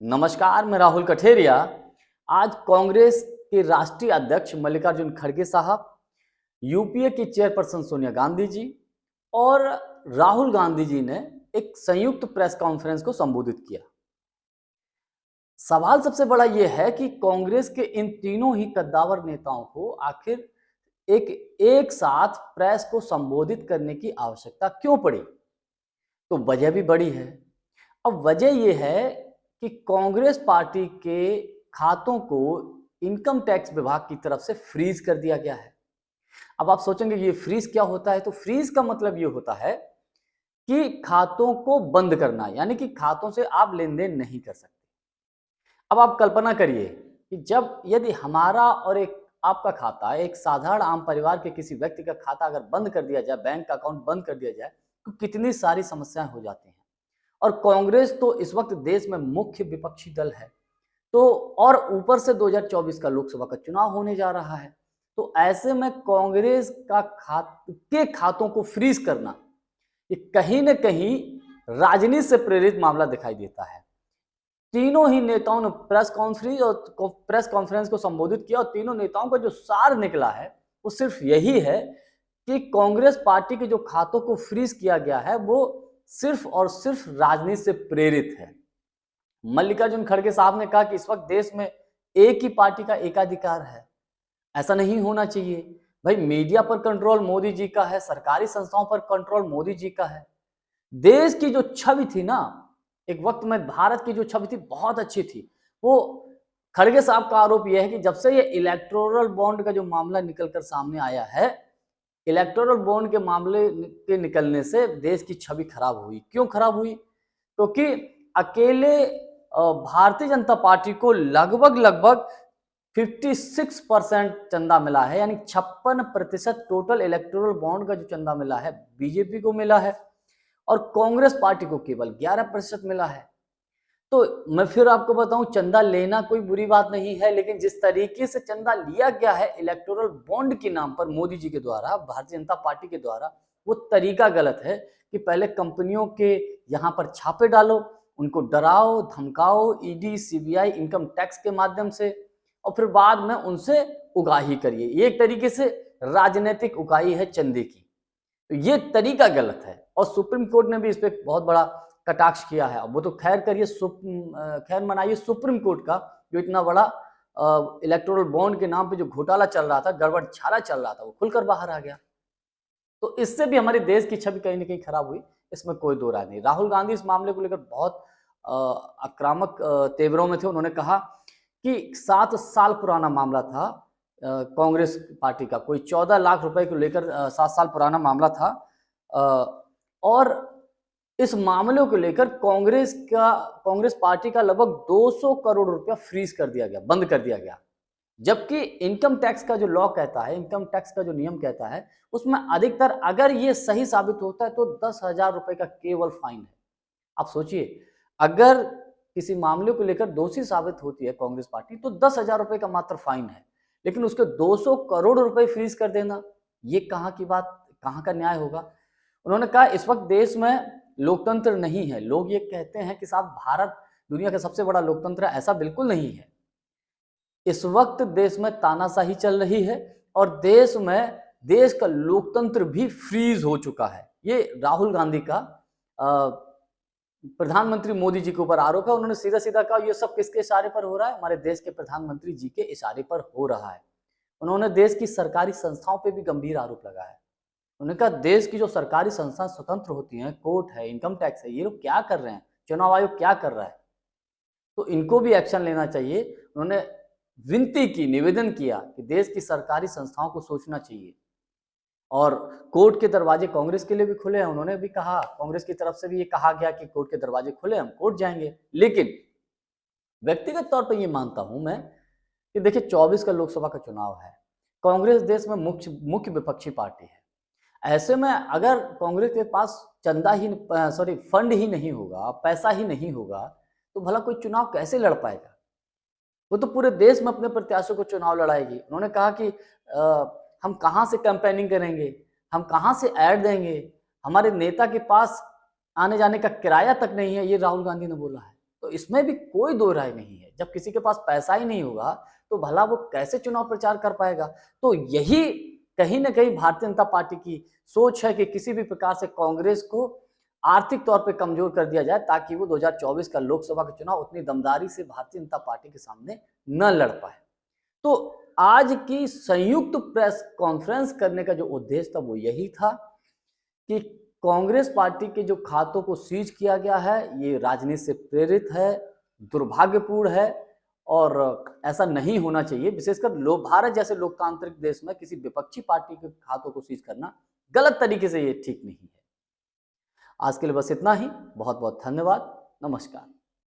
नमस्कार, मैं राहुल कठेरिया। आज कांग्रेस के राष्ट्रीय अध्यक्ष मल्लिकार्जुन खड़गे साहब, यूपीए की चेयरपर्सन सोनिया गांधी जी और राहुल गांधी जी ने एक संयुक्त प्रेस कॉन्फ्रेंस को संबोधित किया। सवाल सबसे बड़ा यह है कि कांग्रेस के इन तीनों ही कद्दावर नेताओं को आखिर एक साथ प्रेस को संबोधित करने की आवश्यकता क्यों पड़ी? तो वजह भी बड़ी है। अब वजह यह है कि कांग्रेस पार्टी के खातों को इनकम टैक्स विभाग की तरफ से फ्रीज कर दिया गया है। अब आप सोचेंगे ये फ्रीज क्या होता है? तो फ्रीज का मतलब ये होता है कि खातों को बंद करना, यानी कि खातों से आप लेन देन नहीं कर सकते। अब आप कल्पना करिए कि जब यदि हमारा और एक आपका खाता, एक साधारण आम परिवार के किसी व्यक्ति का खाता अगर बंद कर दिया जाए, बैंक का अकाउंट बंद कर दिया जाए, तो कितनी सारी समस्याएं हो जाती हैं। और कांग्रेस तो इस वक्त देश में मुख्य विपक्षी दल है, तो और ऊपर से 2024 का लोकसभा का चुनाव होने जा रहा है। तो ऐसे में कांग्रेस का खातों को फ्रीज करना ये कहीं न कहीं राजनीति से प्रेरित मामला दिखाई देता है। तीनों ही नेताओं ने प्रेस कॉन्फ्रेंस को संबोधित किया और तीनों नेताओं का जो सार निकला है वो सिर्फ यही है कि कांग्रेस पार्टी के जो खातों को फ्रीज किया गया है वो सिर्फ और सिर्फ राजनीति से प्रेरित है। मल्लिकार्जुन खड़गे साहब ने कहा कि इस वक्त देश में एक ही पार्टी का एकाधिकार है, ऐसा नहीं होना चाहिए। भाई, मीडिया पर कंट्रोल मोदी जी का है, सरकारी संस्थाओं पर कंट्रोल मोदी जी का है। देश की जो छवि थी ना, एक वक्त में भारत की जो छवि थी बहुत अच्छी थी। वो खड़गे साहब का आरोप यह है कि जब से ये इलेक्टोरल बॉन्ड का जो मामला निकलकर सामने आया है, इलेक्टोरल बॉन्ड के मामले के निकलने से देश की छवि खराब हुई। क्यों खराब हुई? क्योंकि अकेले भारतीय जनता पार्टी को लगभग 56% चंदा मिला है, यानी 56% टोटल इलेक्टोरल बॉन्ड का जो चंदा मिला है बीजेपी को मिला है और कांग्रेस पार्टी को केवल 11% मिला है। तो मैं फिर आपको बताऊं, चंदा लेना कोई बुरी बात नहीं है, लेकिन जिस तरीके से चंदा लिया गया है इलेक्टोरल बॉन्ड के नाम पर मोदी जी के द्वारा, भारतीय जनता पार्टी के द्वारा, वो तरीका गलत है कि पहले कंपनियों के यहाँ पर छापे डालो, उनको डराओ धमकाओ ईडी सीबीआई इनकम टैक्स के माध्यम से और फिर बाद में उनसे उगाही करिए। ये एक तरीके से राजनीतिक उगाही है चंदे की। तो ये तरीका गलत है और सुप्रीम कोर्ट ने भी इस पर बहुत बड़ा कटाक्ष किया है। अब वो तो खैर करिए, खैर मनाइए सुप्रीम कोर्ट का, जो इतना बड़ा इलेक्टोरल बॉन्ड के नाम पे जो घोटाला चल रहा था, गड़बड़ छाला चल रहा था, वो खुलकर बाहर आ गया। तो इससे भी हमारे देश की छवि कहीं ना कहीं खराब हुई, इसमें कोई दो राय नहीं। राहुल गांधी इस मामले को लेकर बहुत आक्रामक तेवरों में थे। उन्होंने कहा कि 7 साल पुराना मामला था कांग्रेस पार्टी का, कोई 14 लाख रुपए को लेकर 7 साल पुराना मामला था और इस मामले को लेकर कांग्रेस पार्टी का लगभग 200 करोड़ रुपया फ्रीज कर दिया गया, बंद कर दिया गया। जबकि इनकम टैक्स का जो लॉ कहता है, इनकम टैक्स का जो नियम कहता है, उसमें अधिकतर अगर ये सही साबित होता है तो 10,000 रुपए का केवल फाइन है। आप सोचिए, अगर किसी मामले को लेकर दोषी साबित होती है कांग्रेस पार्टी तो 10,000 रुपए का मात्र फाइन है, लेकिन उसके 200 करोड़ रुपए फ्रीज कर देना, ये कहाँ की बात, कहाँ का न्याय होगा? उन्होंने कहा इस वक्त देश में लोकतंत्र नहीं है। लोग ये कहते हैं कि साहब भारत दुनिया का सबसे बड़ा लोकतंत्र है, ऐसा बिल्कुल नहीं है। इस वक्त देश में तानाशाही चल रही है और देश का लोकतंत्र भी फ्रीज हो चुका है। ये राहुल गांधी का प्रधानमंत्री मोदी जी के ऊपर आरोप है। उन्होंने सीधा सीधा कहा ये सब किसके इशारे पर हो रहा है? हमारे देश के प्रधानमंत्री जी के इशारे पर हो रहा है। उन्होंने देश की सरकारी संस्थाओं पे भी गंभीर आरोप लगाया है। उन्होंने कहा देश की जो सरकारी संस्थाएं स्वतंत्र होती हैं, कोर्ट है, इनकम टैक्स है, ये लोग क्या कर रहे हैं, चुनाव आयोग क्या कर रहा है, तो इनको भी एक्शन लेना चाहिए। उन्होंने विनती की, निवेदन किया कि देश की सरकारी संस्थाओं को सोचना चाहिए और कोर्ट के दरवाजे कांग्रेस के लिए भी खुले हैं। उन्होंने भी कहा, कांग्रेस की तरफ से भी ये कहा गया कि कोर्ट के दरवाजे खुले, हम कोर्ट जाएंगे। लेकिन व्यक्तिगत तौर पर ये मानता हूं मैं कि देखिए 24 का लोकसभा का चुनाव है, कांग्रेस देश में मुख्य विपक्षी पार्टी है। ऐसे में अगर कांग्रेस के पास फंड ही नहीं होगा, पैसा ही नहीं होगा, तो भला कोई चुनाव कैसे लड़ पाएगा? वो तो पूरे देश में अपने प्रत्याशियों को चुनाव लड़ाएगी। उन्होंने कहा कि हम कहाँ से कैंपेनिंग करेंगे, हम कहाँ से ऐड देंगे, हमारे नेता के पास आने जाने का किराया तक नहीं है, ये राहुल गांधी ने बोला है। तो इसमें भी कोई दो राय नहीं है। जब किसी के पास पैसा ही नहीं होगा तो भला वो कैसे चुनाव प्रचार कर पाएगा। तो यही कहीं ना कहीं भारतीय जनता पार्टी की सोच है कि किसी भी प्रकार से कांग्रेस को आर्थिक तौर पे कमजोर कर दिया जाए, ताकि वो 2024 का लोकसभा का चुनाव उतनी दमदारी से भारतीय जनता पार्टी के सामने न लड़ पाए। तो आज की संयुक्त प्रेस कॉन्फ्रेंस करने का जो उद्देश्य था वो यही था कि कांग्रेस पार्टी के जो खातों को सीज किया गया है ये राजनीति से प्रेरित है, दुर्भाग्यपूर्ण है और ऐसा नहीं होना चाहिए। विशेषकर भारत जैसे लोकतांत्रिक देश में किसी विपक्षी पार्टी के खातों को सीज करना गलत तरीके से ये ठीक नहीं है। आज के लिए बस इतना ही। बहुत बहुत धन्यवाद। नमस्कार।